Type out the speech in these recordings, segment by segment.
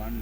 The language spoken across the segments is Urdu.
1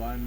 1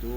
2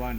1,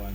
1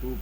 2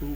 2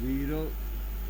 0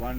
1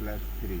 +3।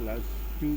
+2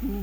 2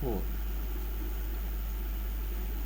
4।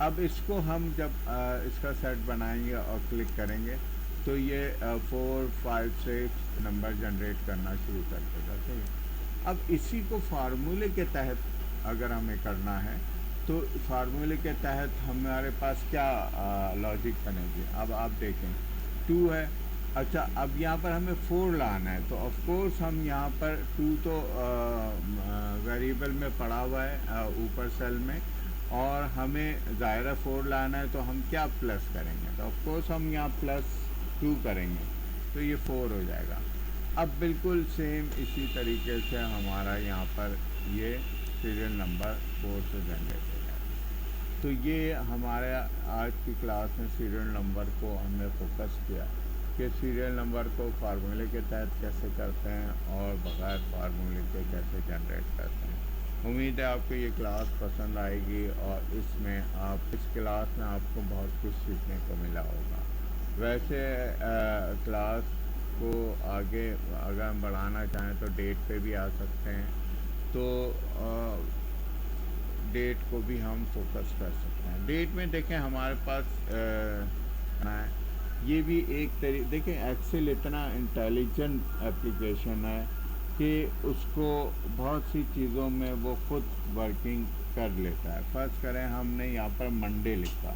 اب اس کو ہم جب اس کا سیٹ بنائیں گے اور کلک کریں گے تو یہ 4 5 6 نمبر جنریٹ کرنا شروع کر دے گا. ٹھیک ہے. اب اسی کو فارمولے کے تحت اگر ہمیں کرنا ہے تو فارمولے کے تحت ہمارے پاس کیا لاجک بنے گی. اب آپ دیکھیں 2 ہے. اچھا اب یہاں پر ہمیں 4 لانا ہے تو آف کورس ہم یہاں پر 2 تو ویریبل میں پڑا ہوا ہے اوپر سیل میں, اور ہمیں ظاہرہ 4 لانا ہے تو ہم کیا پلس کریں گے, تو آف کورس ہم یہاں +2 کریں گے تو یہ 4 ہو جائے گا. اب بالکل سیم اسی طریقے سے ہمارا یہاں پر یہ سیریل نمبر 4 سے جنریٹ ہو جائے گا. تو یہ ہمارے آج کی کلاس میں سیریل نمبر کو ہم نے فوکس کیا کہ سیریل نمبر کو فارمولے کے تحت کیسے کرتے ہیں اور بغیر فارمولے کے کیسے جنریٹ کرتے ہیں. امید ہے آپ کو یہ کلاس پسند آئے گی اور اس میں اس کلاس میں آپ کو بہت کچھ سیکھنے کو ملا ہوگا. ویسے کلاس کو آگے اگر ہم بڑھانا چاہیں تو ڈیٹ پہ بھی آ سکتے ہیں, تو ڈیٹ کو بھی ہم فوکس کر سکتے ہیں. ڈیٹ میں دیکھیں ہمارے پاس یہ بھی ایک دیکھیں ایکسل اتنا انٹیلیجنٹ اپلیکیشن ہے کہ اس کو بہت سی چیزوں میں وہ خود ورکنگ کر لیتا ہے. فرض کریں ہم نے یہاں پر منڈے لکھا.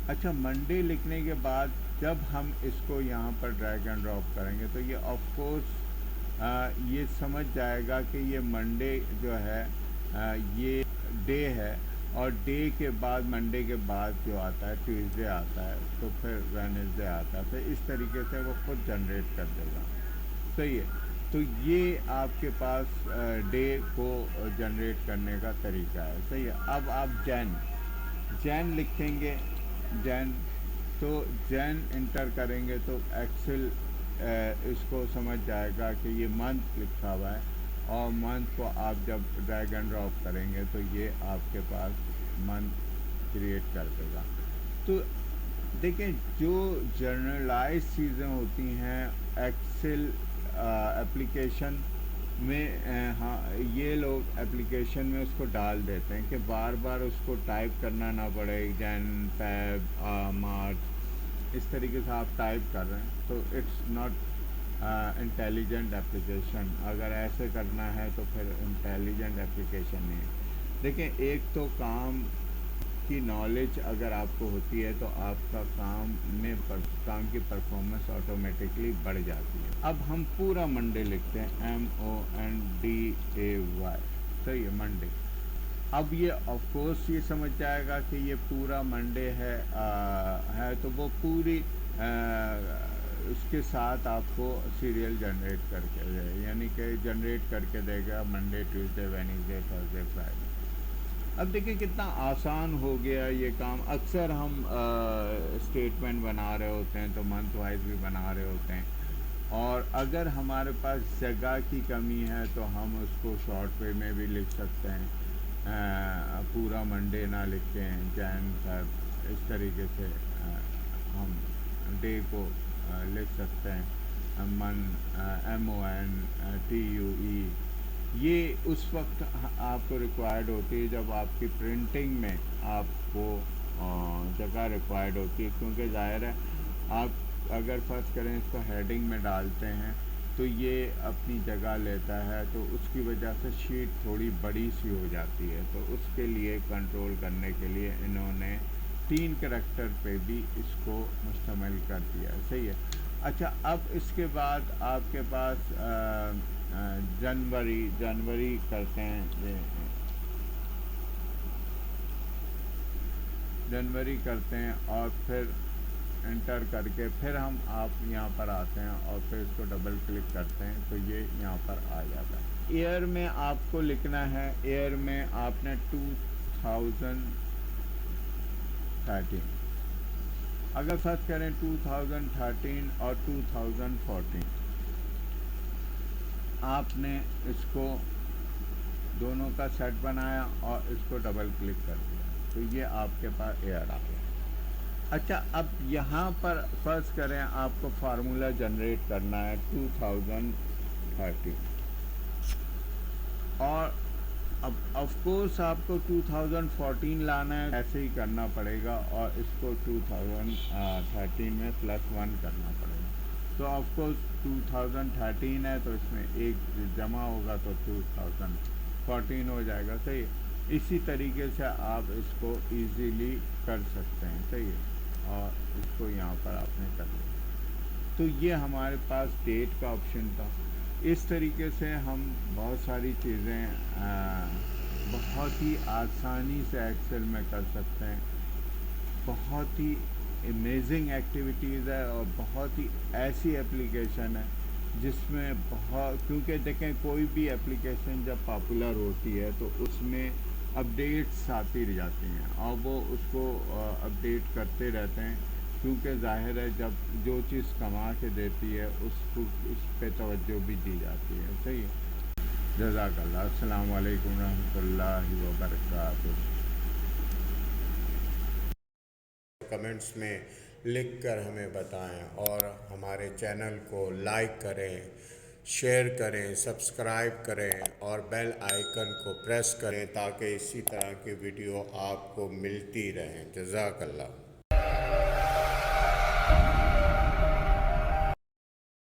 اچھا منڈے لکھنے کے بعد جب ہم اس کو یہاں پر ڈریگ اینڈ ڈراپ کریں گے تو یہ آف کورس یہ سمجھ جائے گا کہ یہ منڈے جو ہے یہ ڈے ہے, اور ڈے کے بعد منڈے کے بعد جو آتا ہے ٹیوزڈے آتا ہے, تو پھر وینسڈے آتا ہے. پھر اس طریقے سے وہ خود جنریٹ کر دے گا. صحیح ہے. تو یہ آپ کے پاس ڈے کو جنریٹ کرنے کا طریقہ ہے. صحیح ہے. اب آپ جین لکھیں گے, تو جین انٹر کریں گے تو ایکسل اس کو سمجھ جائے گا کہ یہ منتھ لکھا ہوا ہے, اور منتھ کو آپ جب ڈریگ اینڈ ڈراپ کریں گے تو یہ آپ کے پاس منتھ کریٹ کر دے گا. تو دیکھیں جو جنرلائز چیزیں ہوتی ہیں ایکسل اپلیکیشن میں, ہاں یہ لوگ اپلیکیشن میں اس کو ڈال دیتے ہیں کہ بار بار اس کو ٹائپ کرنا نہ پڑے. جن فیب مارچ اس طریقے سے آپ ٹائپ کر رہے ہیں تو اٹس ناٹ انٹیلیجنٹ اپلیکیشن. اگر ایسے کرنا ہے تو پھر انٹیلیجنٹ اپلیکیشن نہیں ہے. دیکھیں ایک تو کام کی نالج اگر آپ کو ہوتی ہے تو آپ کا کام کی پرفارمنس آٹومیٹکلی بڑھ جاتی ہے. اب ہم پورا منڈے لکھتے ہیں MONDAY. صحیح ہے, منڈے. اب یہ آف کورس یہ سمجھ جائے گا کہ یہ پورا منڈے ہے تو وہ پوری اس کے ساتھ آپ کو سیریل جنریٹ کر کے یعنی کہ جنریٹ کر کے دے گا Monday Tuesday Wednesday Thursday Friday. اب دیکھیں کتنا آسان ہو گیا یہ کام. اکثر ہم اسٹیٹمنٹ بنا رہے ہوتے ہیں تو منتھ وائز بھی بنا رہے ہوتے ہیں, اور اگر ہمارے پاس جگہ کی کمی ہے تو ہم اس کو شارٹ وے میں بھی لکھ سکتے ہیں. پورا منڈے نہ لکھیں, جین فیب اس طریقے سے ہم ڈے کو لکھ سکتے ہیں. MONTUE یہ اس وقت آپ کو ریکوائرڈ ہوتی ہے جب آپ کی پرنٹنگ میں آپ کو جگہ ریکوائرڈ ہوتی ہے, کیونکہ ظاہر ہے آپ اگر فرض کریں اس کو ہیڈنگ میں ڈالتے ہیں تو یہ اپنی جگہ لیتا ہے, تو اس کی وجہ سے شیٹ تھوڑی بڑی سی ہو جاتی ہے. تو اس کے لیے کنٹرول کرنے کے لیے انہوں نے 3 کریکٹر پہ بھی اس کو مشتمل کر دیا. صحیح ہے. اچھا اب اس کے بعد آپ کے پاس جنوری کرتے ہیں, جنوری کرتے ہیں اور پھر انٹر کر کے پھر ہم آپ یہاں پر آتے ہیں اور پھر اس کو ڈبل کلک کرتے ہیں تو یہ یہاں پر آ جاتا ہے. ایئر میں آپ کو لکھنا ہے, ایئر میں آپ نے 2013 اگر فرض کریں 2013 اور 2014 آپ نے اس کو دونوں کا سیٹ بنایا اور اس کو ڈبل کلک کر دیا تو یہ آپ کے پاس ایئر آ گیا. اچھا اب یہاں پر فرض کریں آپ کو فارمولا جنریٹ کرنا ہے 2013 اور اب آف کورس آپ کو 2014 لانا ہے، ایسے ہی کرنا پڑے گا، اور اس کو 2013 میں +1 کرنا پڑے گا. تو آف کورس 2013 ہے تو اس میں ایک جمع ہوگا تو 2014 ہو جائے گا. صحیح ہے. اسی طریقے سے آپ اس کو ایزیلی کر سکتے ہیں. صحیح ہے. اور اس کو یہاں پر آپ نے کر لیا. تو یہ ہمارے پاس ڈیٹ کا آپشن تھا. اس طریقے سے ہم بہت ساری چیزیں بہت ہی آسانی سے ایکسل میں کر سکتے ہیں. بہت ہی امیزنگ ایکٹیویٹیز ہے، اور بہت ہی ایسی ایپلیکیشن ہے جس میں کیونکہ دیکھیں کوئی بھی ایپلیکیشن جب پاپولر ہوتی ہے تو اس میں اپڈیٹس آتی رہ جاتی ہیں، اور وہ اس کو اپڈیٹ کرتے رہتے ہیں، کیونکہ ظاہر ہے جب جو چیز کما کے دیتی ہے اس پہ توجہ بھی دی جاتی ہے. صحیح ہے. جزاک اللہ. السلام علیکم ورحمۃ اللہ وبرکاتہ. کمنٹس میں لکھ کر ہمیں بتائیں، اور ہمارے چینل کو لائک کریں، شیئر کریں، سبسکرائب کریں، اور بیل آئیکن کو پریس کریں تاکہ اسی طرح کی ویڈیو آپ کو ملتی رہیں. جزاک اللہ.